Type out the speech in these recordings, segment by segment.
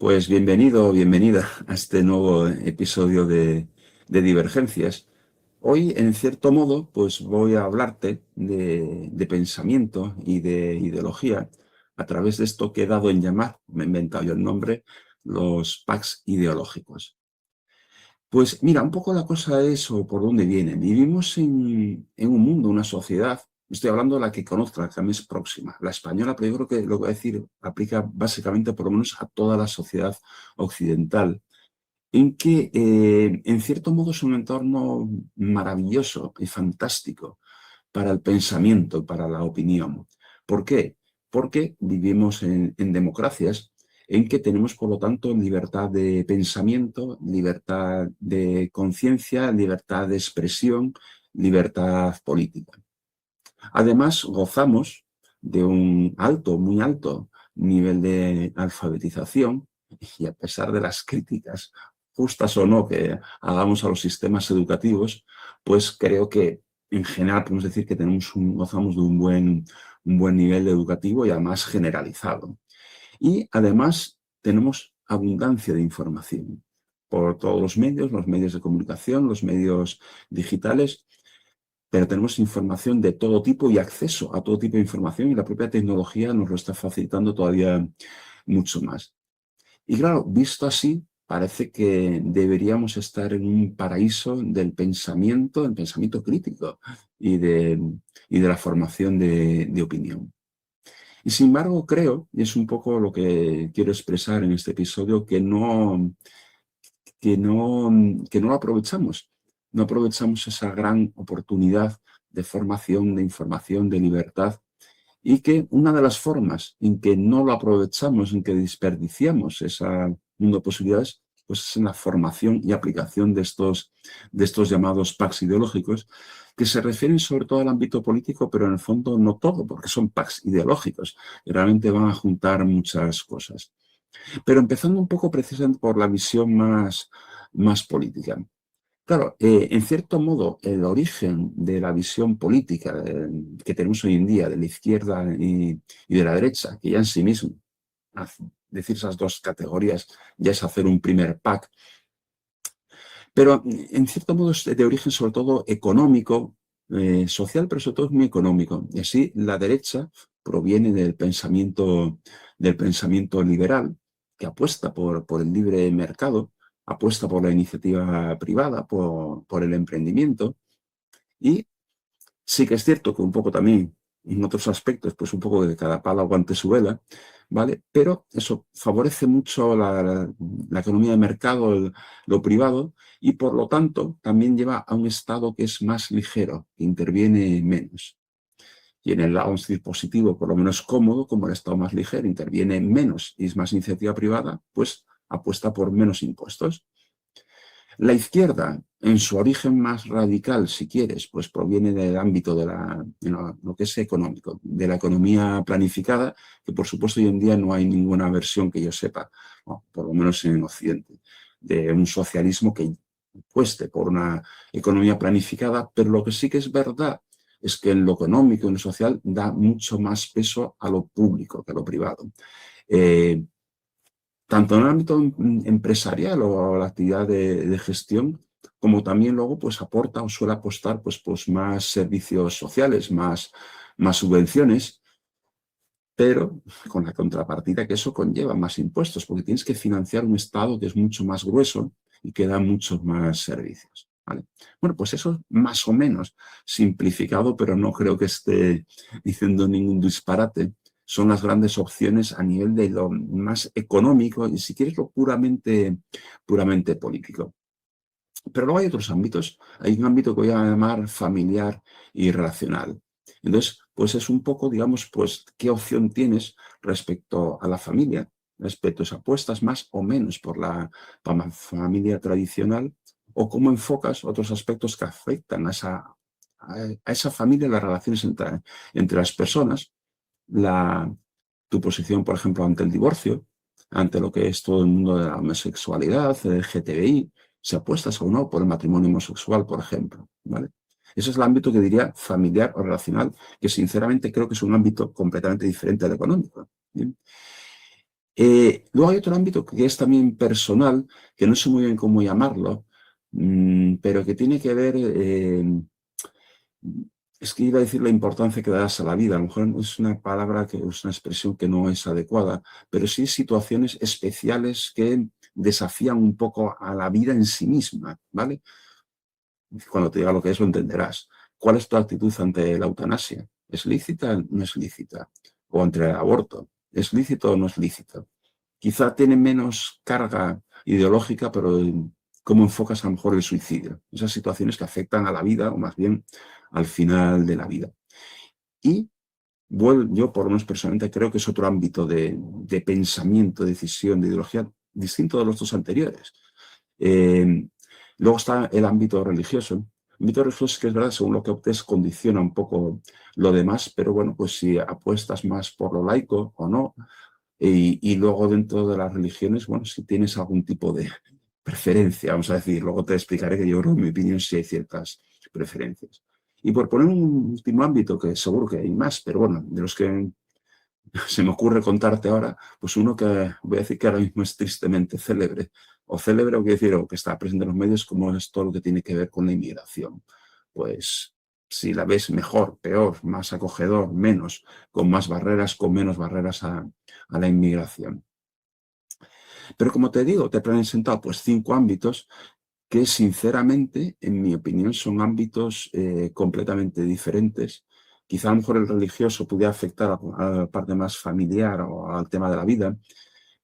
Pues bienvenido o bienvenida a este nuevo episodio de Divergencias. Hoy, en cierto modo, pues voy a hablarte de pensamiento y de ideología a través de esto que he dado en llamar, me he inventado yo el nombre, los packs ideológicos. Pues mira, un poco la cosa es o por dónde viene. Vivimos en un mundo, una sociedad, estoy hablando de la que conozco, la que a mí es próxima, la española, pero yo creo que lo que voy a decir aplica básicamente por lo menos a toda la sociedad occidental, en que en cierto modo es un entorno maravilloso y fantástico para el pensamiento, para la opinión. ¿Por qué? Porque vivimos en democracias en que tenemos, por lo tanto, libertad de pensamiento, libertad de conciencia, libertad de expresión, libertad política. Además, gozamos de un alto, muy alto nivel de alfabetización y a pesar de las críticas, justas o no, que hagamos a los sistemas educativos, pues creo que en general podemos decir que gozamos de un buen nivel educativo y además generalizado. Y además tenemos abundancia de información por todos los medios de comunicación, los medios digitales, pero tenemos información de todo tipo y acceso a todo tipo de información y la propia tecnología nos lo está facilitando todavía mucho más. Y claro, visto así, parece que deberíamos estar en un paraíso del pensamiento crítico y de la formación de opinión. Y sin embargo, creo, y es un poco lo que quiero expresar en este episodio, que no lo aprovechamos. No aprovechamos esa gran oportunidad de formación, de información, de libertad, y que una de las formas en que no lo aprovechamos, en que desperdiciamos ese mundo de posibilidades, pues es en la formación y aplicación de estos llamados packs ideológicos, que se refieren sobre todo al ámbito político, pero en el fondo no todo, porque son packs ideológicos, y realmente van a juntar muchas cosas. Pero empezando un poco precisamente por la visión más política. Claro, en cierto modo, el origen de la visión política que tenemos hoy en día de la izquierda y de la derecha, que ya en sí mismo, decir esas dos categorías ya es hacer un primer pack, pero en cierto modo es de origen sobre todo económico, social, pero sobre todo es muy económico. Y así la derecha proviene del pensamiento liberal, que apuesta por el libre mercado, apuesta por la iniciativa privada, por el emprendimiento. Y sí que es cierto que un poco también en otros aspectos, pues un poco de cada palo aguante su vela, ¿vale? Pero eso favorece mucho la economía de mercado, lo privado, y por lo tanto también lleva a un Estado que es más ligero, que interviene menos. Y en el lado, vamos a decir, positivo, por lo menos cómodo, como el Estado más ligero interviene menos y es más iniciativa privada, pues apuesta por menos impuestos. La izquierda, en su origen más radical, si quieres, pues proviene del ámbito de lo que es económico, de la economía planificada, que por supuesto hoy en día no hay ninguna versión que yo sepa, no, por lo menos en Occidente, de un socialismo que cueste por una economía planificada, pero lo que sí que es verdad es que en lo económico y en lo social da mucho más peso a lo público que a lo privado. Eh, Tanto en el ámbito empresarial o la actividad de gestión, como también luego pues aporta o suele apostar pues más servicios sociales, más subvenciones, pero con la contrapartida que eso conlleva más impuestos, porque tienes que financiar un Estado que es mucho más grueso y que da muchos más servicios. ¿Vale? Bueno, pues eso más o menos simplificado, pero no creo que esté diciendo ningún disparate. Son las grandes opciones a nivel de lo más económico y si quieres lo puramente político. Pero luego hay otros ámbitos. Hay un ámbito que voy a llamar familiar y relacional. Entonces, pues es un poco, digamos, pues qué opción tienes respecto a la familia, respecto a si apuestas más o menos por la familia tradicional o cómo enfocas otros aspectos que afectan a esa familia, las relaciones entre las personas, tu posición, por ejemplo, ante el divorcio, ante lo que es todo el mundo de la homosexualidad, el LGTBI, si apuestas o no por el matrimonio homosexual, por ejemplo, ¿vale? Ese es el ámbito que diría familiar o relacional, que sinceramente creo que es un ámbito completamente diferente al económico. ¿Bien? Luego hay otro ámbito que es también personal, que no sé muy bien cómo llamarlo, pero que tiene que ver, es que iba a decir la importancia que das a la vida. A lo mejor es una palabra, que es una expresión que no es adecuada, pero sí situaciones especiales que desafían un poco a la vida en sí misma, ¿vale? Cuando te diga lo que es, lo entenderás. ¿Cuál es tu actitud ante la eutanasia? ¿Es lícita o no es lícita? O ante el aborto. ¿Es lícito o no es lícito? Quizá tiene menos carga ideológica, pero cómo enfocas a lo mejor el suicidio. Esas situaciones que afectan a la vida, o más bien al final de la vida. Y bueno, yo por lo menos personalmente creo que es otro ámbito de pensamiento, de decisión, de ideología, distinto de los dos anteriores. Eh, Luego está el ámbito religioso. El ámbito religioso es que es verdad, según lo que optes, condiciona un poco lo demás, pero bueno, pues si apuestas más por lo laico o no, y luego dentro de las religiones, bueno, si tienes algún tipo de preferencia, vamos a decir, luego te explicaré que yo creo, en mi opinión, sí hay ciertas preferencias. Y por poner un último ámbito, que seguro que hay más, pero bueno, de los que se me ocurre contarte ahora, pues uno que voy a decir que ahora mismo es tristemente célebre, o célebre, o quiero decir, o que está presente en los medios, como es todo lo que tiene que ver con la inmigración. Pues si la ves mejor, peor, más acogedor, menos, con más barreras, con menos barreras a la inmigración. Pero como te digo, te he presentado pues 5 ámbitos que sinceramente, en mi opinión, son ámbitos completamente diferentes. Quizá a lo mejor el religioso pudiera afectar a la parte más familiar o al tema de la vida,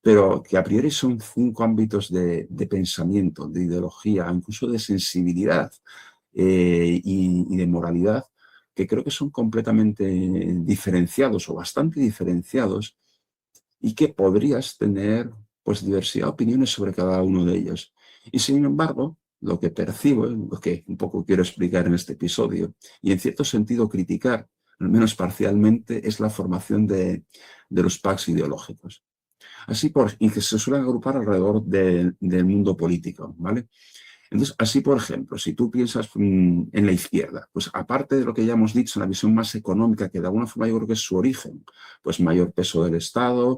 pero que a priori son 5 ámbitos de pensamiento, de ideología, incluso de sensibilidad y de moralidad, que creo que son completamente diferenciados o bastante diferenciados y que podrías tener pues diversidad de opiniones sobre cada uno de ellos. Y sin embargo, lo que percibo, lo que un poco quiero explicar en este episodio, y en cierto sentido criticar, al menos parcialmente, es la formación de los packs ideológicos. Y que se suelen agrupar alrededor del mundo político, ¿vale? Entonces, así por ejemplo, si tú piensas en la izquierda, pues aparte de lo que ya hemos dicho, la visión más económica, que de alguna forma yo creo que es su origen, pues mayor peso del Estado,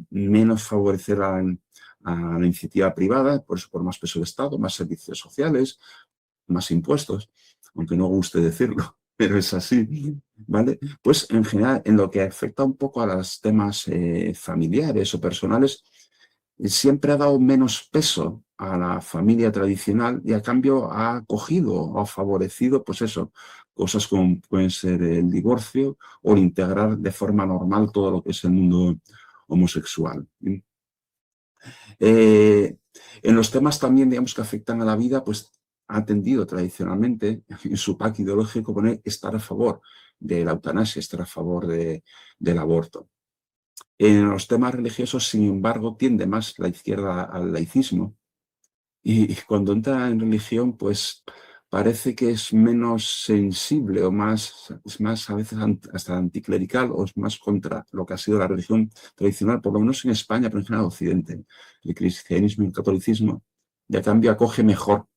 menos favorecer a la iniciativa privada, por eso por más peso del Estado, más servicios sociales, más impuestos, aunque no guste decirlo, pero es así, ¿vale? Pues en general, en lo que afecta un poco a los temas familiares o personales, siempre ha dado menos peso a la familia tradicional y a cambio ha cogido o ha favorecido, pues eso, cosas como pueden ser el divorcio o el integrar de forma normal todo lo que es el mundo homosexual. Eh, en los temas también, digamos, que afectan a la vida, pues ha tendido tradicionalmente en su pack ideológico poner estar a favor de la eutanasia, estar a favor del aborto. En los temas religiosos, sin embargo, tiende más la izquierda al laicismo y cuando entra en religión, pues parece que es menos sensible o más, es más a veces hasta anticlerical o es más contra lo que ha sido la religión tradicional, por lo menos en España, pero en general en Occidente. El cristianismo y el catolicismo, y a cambio acoge mejor,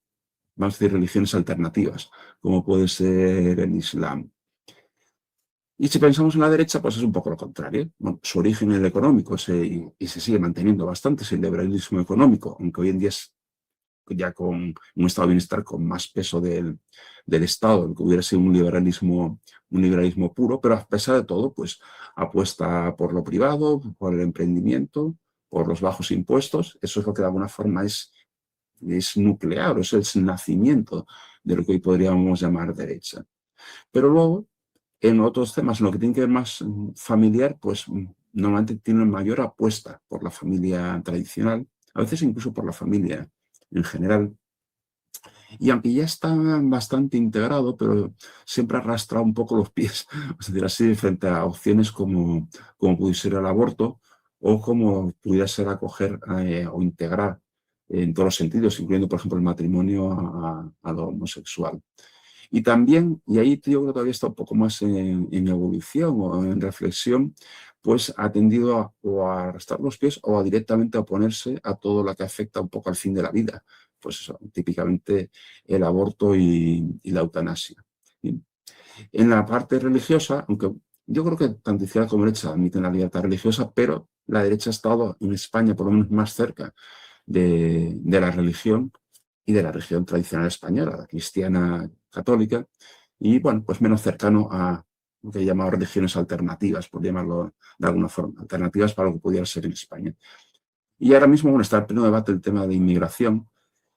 vamos a decir, religiones alternativas, como puede ser el Islam. Y si pensamos en la derecha, pues es un poco lo contrario. Bueno, su origen es el económico y se sigue manteniendo bastante, es el liberalismo económico, aunque hoy en día es ya con un estado de bienestar con más peso del Estado, que hubiera sido un liberalismo puro, pero a pesar de todo, pues apuesta por lo privado, por el emprendimiento, por los bajos impuestos. Eso es lo que de alguna forma es nuclear, es el nacimiento de lo que hoy podríamos llamar derecha. Pero luego, en otros temas, en lo que tiene que ver más familiar, pues normalmente tienen mayor apuesta por la familia tradicional, a veces incluso por la familia en general. Y aunque ya está bastante integrado, pero siempre arrastra un poco los pies, es decir, así frente a opciones como pudiera ser el aborto o como pudiera ser acoger o integrar en todos los sentidos, incluyendo, por ejemplo, el matrimonio a lo homosexual. Y también, y ahí yo creo que todavía está un poco más en evolución o en reflexión, pues ha tendido o a arrastrar los pies o a directamente oponerse a todo lo que afecta un poco al fin de la vida. Pues eso, típicamente el aborto y la eutanasia. Bien. En la parte religiosa, aunque yo creo que tanto izquierda como derecha admiten la libertad religiosa, pero la derecha ha estado en España por lo menos más cerca de la religión y de la religión tradicional española, la cristiana católica, y bueno, pues menos cercano a lo que he llamado religiones alternativas, por llamarlo de alguna forma, alternativas para lo que pudiera ser en España. Y ahora mismo, bueno, está en pleno debate el tema de inmigración,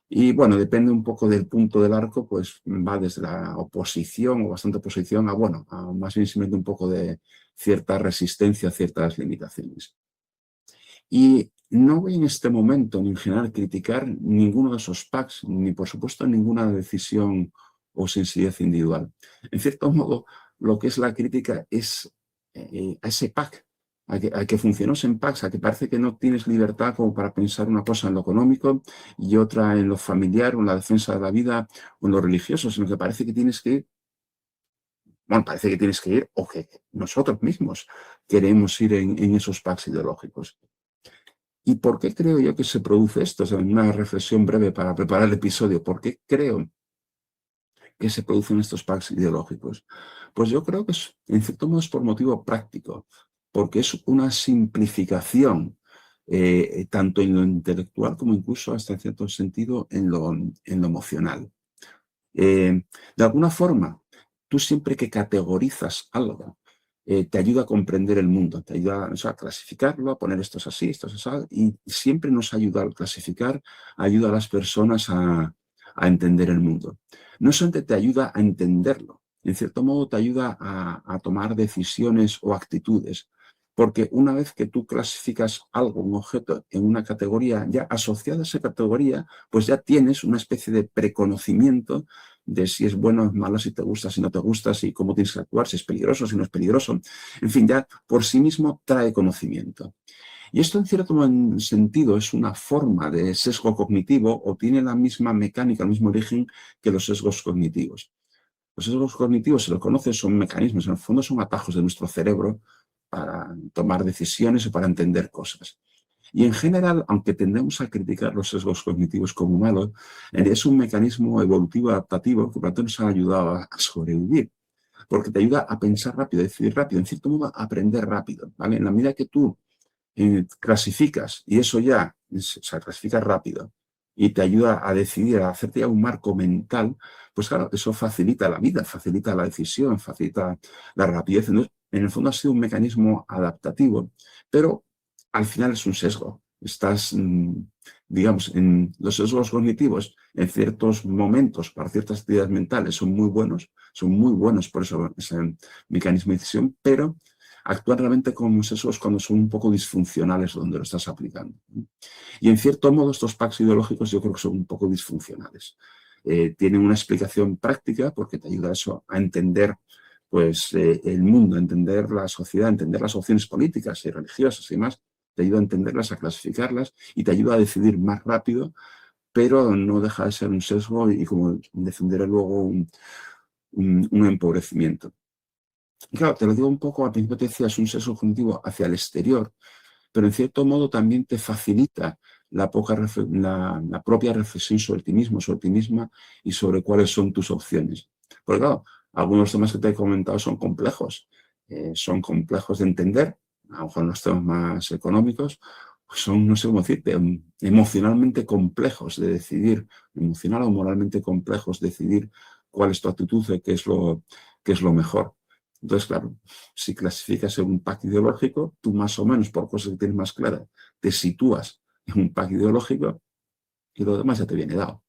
y bueno, depende un poco del punto del arco, pues va desde la oposición o bastante oposición a, bueno, a más bien simplemente un poco de cierta resistencia a ciertas limitaciones. Y no voy en este momento, ni en general, criticar ninguno de esos packs, ni por supuesto ninguna decisión o sencillez individual. En cierto modo, lo que es la crítica es a ese pack, a que funcionó en packs, a que parece que no tienes libertad como para pensar una cosa en lo económico y otra en lo familiar o en la defensa de la vida o en lo religioso, sino que parece que tienes que ir, bueno, parece que tienes que ir o que nosotros mismos queremos ir en esos packs ideológicos. ¿Y por qué creo yo que se produce esto? O sea, una reflexión breve para preparar el episodio. ¿Por qué creo que se producen estos packs ideológicos? Pues yo creo que en cierto modo es por motivo práctico, porque es una simplificación, tanto en lo intelectual como incluso hasta en cierto sentido en lo emocional. De alguna forma, tú siempre que categorizas algo, te ayuda a comprender el mundo, te ayuda, o sea, a clasificarlo, a poner esto es así, esto es así, y siempre nos ayuda al clasificar, ayuda a las personas a entender el mundo. No solamente te ayuda a entenderlo, en cierto modo te ayuda a tomar decisiones o actitudes, porque una vez que tú clasificas algo, un objeto, en una categoría, ya asociada a esa categoría, pues ya tienes una especie de preconocimiento de si es bueno o es malo, si te gusta, si no te gusta, si cómo tienes que actuar, si es peligroso, si no es peligroso. En fin, ya por sí mismo trae conocimiento. Y esto en cierto sentido es una forma de sesgo cognitivo o tiene la misma mecánica, el mismo origen que los sesgos cognitivos. Los sesgos cognitivos, se los conoce, son mecanismos, en el fondo son atajos de nuestro cerebro para tomar decisiones o para entender cosas. Y en general, aunque tendemos a criticar los sesgos cognitivos como malos, es un mecanismo evolutivo adaptativo que para todos nos ha ayudado a sobrevivir, porque te ayuda a pensar rápido, a decidir rápido, en cierto modo a aprender rápido, ¿vale? En la medida que tú clasificas, y eso ya, o sea, clasificas rápido, y te ayuda a decidir, a hacerte ya un marco mental, pues claro, eso facilita la vida, facilita la decisión, facilita la rapidez. Entonces, en el fondo ha sido un mecanismo adaptativo, pero al final es un sesgo. Estás, digamos, en los sesgos cognitivos, en ciertos momentos, para ciertas actividades mentales, son muy buenos por eso ese mecanismo de decisión, pero actúan realmente como sesgos cuando son un poco disfuncionales donde lo estás aplicando. Y en cierto modo estos packs ideológicos yo creo que son un poco disfuncionales. Tienen una explicación práctica porque te ayuda eso a entender pues, el mundo, a entender la sociedad, a entender las opciones políticas y religiosas y demás. Te ayuda a entenderlas, a clasificarlas y te ayuda a decidir más rápido, pero no deja de ser un sesgo y como defender luego un empobrecimiento. Y claro, te lo digo un poco, al principio te decía, es un sesgo cognitivo hacia el exterior, pero en cierto modo también te facilita la propia reflexión sobre ti mismo, sobre ti misma y sobre cuáles son tus opciones. Porque claro, algunos temas que te he comentado son complejos de entender, a lo mejor los temas más económicos, pues son, no sé cómo decirte, emocionalmente complejos de decidir, emocional o moralmente complejos de decidir cuál es tu actitud, qué es lo mejor. Entonces, claro, si clasificas en un pack ideológico, tú más o menos, por cosas que tienes más claras, te sitúas en un pack ideológico y lo demás ya te viene dado.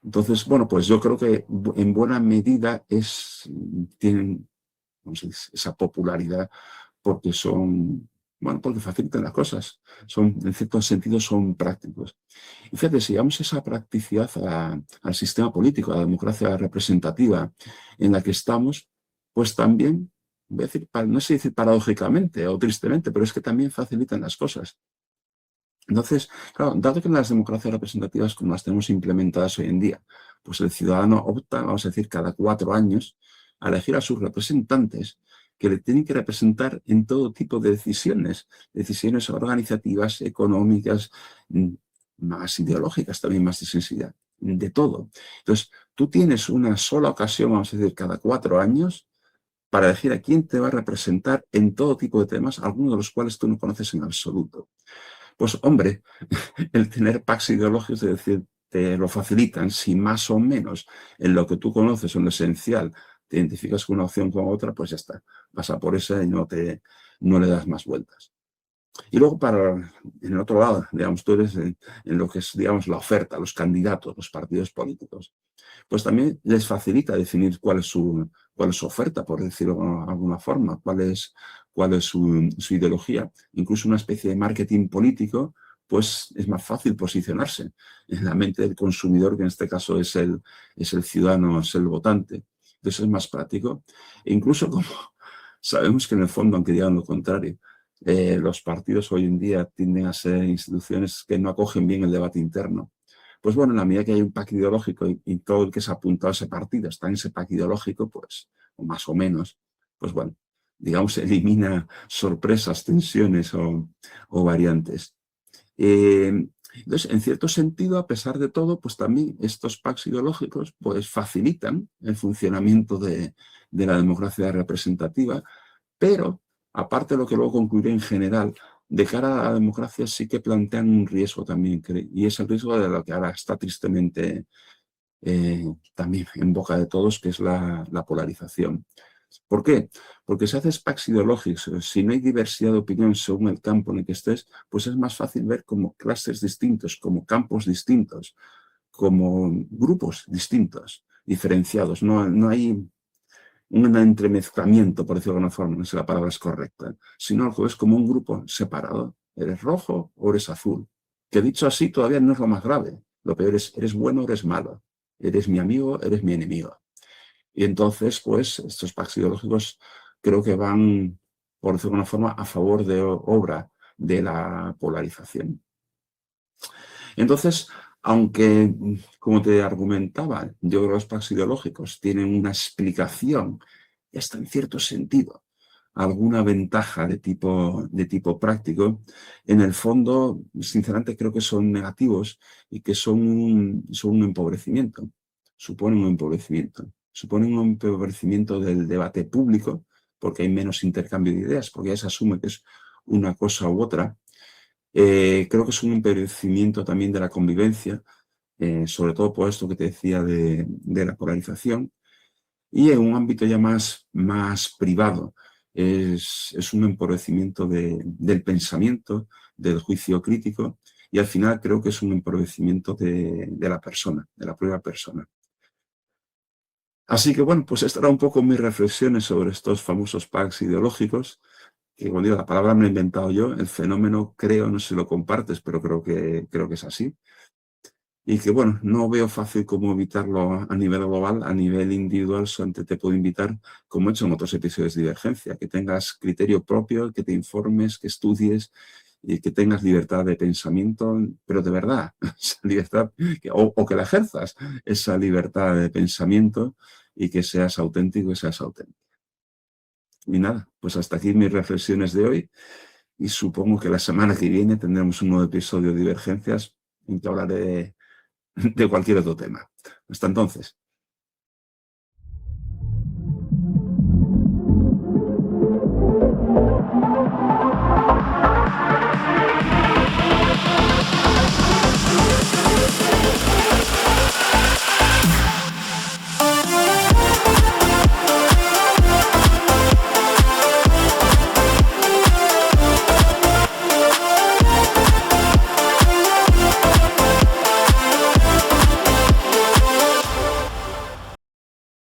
Entonces, bueno, pues yo creo que en buena medida tienen, vamos a decir, esa popularidad porque porque facilitan las cosas. En cierto sentido, son prácticos. Y fíjate, si llevamos esa practicidad al sistema político, a la democracia representativa en la que estamos, pues también, voy a decir, no sé decir paradójicamente o tristemente, pero es que también facilitan las cosas. Entonces, claro, dado que en las democracias representativas como las tenemos implementadas hoy en día, pues el ciudadano opta, vamos a decir, cada 4 años a elegir a sus representantes que le tienen que representar en todo tipo de decisiones organizativas, económicas, más ideológicas, también más de sensibilidad, de todo. Entonces, tú tienes una sola ocasión, vamos a decir, cada 4 años para elegir a quién te va a representar en todo tipo de temas, algunos de los cuales tú no conoces en absoluto. Pues hombre, el tener packs ideológicos, es decir, te lo facilitan, si más o menos en lo que tú conoces, en lo esencial, te identificas con una opción con otra, pues ya está, vas a por esa y no le das más vueltas. Y luego, en el otro lado, digamos, tú eres en lo que es, digamos, la oferta, los candidatos, los partidos políticos. Pues también les facilita definir cuál es su oferta, por decirlo de alguna forma, cuál es su ideología. Incluso una especie de marketing político, pues es más fácil posicionarse en la mente del consumidor, que en este caso es el ciudadano, es el votante. Entonces es más práctico. E incluso como sabemos que en el fondo, aunque digan lo contrario, los partidos hoy en día tienden a ser instituciones que no acogen bien el debate interno. Pues bueno, en la medida que hay un pacto ideológico y todo el que se ha apuntado a ese partido está en ese pacto ideológico, pues, o más o menos, pues bueno, digamos, elimina sorpresas, tensiones o variantes. Entonces, en cierto sentido, a pesar de todo, pues también estos pactos ideológicos pues facilitan el funcionamiento de la democracia representativa, pero aparte de lo que luego concluiré en general, de cara a la democracia sí que plantean un riesgo también, y es el riesgo de lo que ahora está tristemente también en boca de todos, que es la polarización. ¿Por qué? Porque si haces packs ideológicos, si no hay diversidad de opinión según el campo en el que estés, pues es más fácil ver como clases distintos, como campos distintos, como grupos distintos, diferenciados. No hay un entremezclamiento, por decirlo de alguna forma, no sé si la palabra es correcta, sino que es como un grupo separado. ¿Eres rojo o eres azul? Que dicho así todavía no es lo más grave. Lo peor es, ¿eres bueno o eres malo? ¿Eres mi amigo, eres mi enemigo? Y entonces, pues, estos pactos ideológicos creo que van, por decirlo de alguna forma, a favor de obra de la polarización. Entonces, aunque, como te argumentaba, yo creo que los pactos ideológicos tienen una explicación, hasta en cierto sentido, alguna ventaja de tipo práctico, en el fondo, sinceramente, creo que son negativos y que son un empobrecimiento, suponen un empobrecimiento. Suponen un empobrecimiento del debate público, porque hay menos intercambio de ideas, porque ya se asume que es una cosa u otra. Creo que es un empobrecimiento también de la convivencia, sobre todo por esto que te decía de la polarización. Y en un ámbito ya más privado, es un empobrecimiento del pensamiento, del juicio crítico, y al final creo que es un empobrecimiento de la persona, de la propia persona. Así que bueno, pues estas eran un poco mis reflexiones sobre estos famosos packs ideológicos, que como digo, la palabra me la he inventado yo, el fenómeno creo, no sé si lo compartes, pero creo que es así. Y que bueno, no veo fácil cómo evitarlo a nivel global, a nivel individual, solamente te puedo invitar, como he hecho en otros episodios de Divergencia, que tengas criterio propio, que te informes, que estudies y que tengas libertad de pensamiento, pero de verdad, esa libertad, o que la ejerzas, esa libertad de pensamiento y que seas auténtico y seas auténtico. Y nada, pues hasta aquí mis reflexiones de hoy y supongo que la semana que viene tendremos un nuevo episodio de Divergencias en que hablaré de cualquier otro tema. Hasta entonces.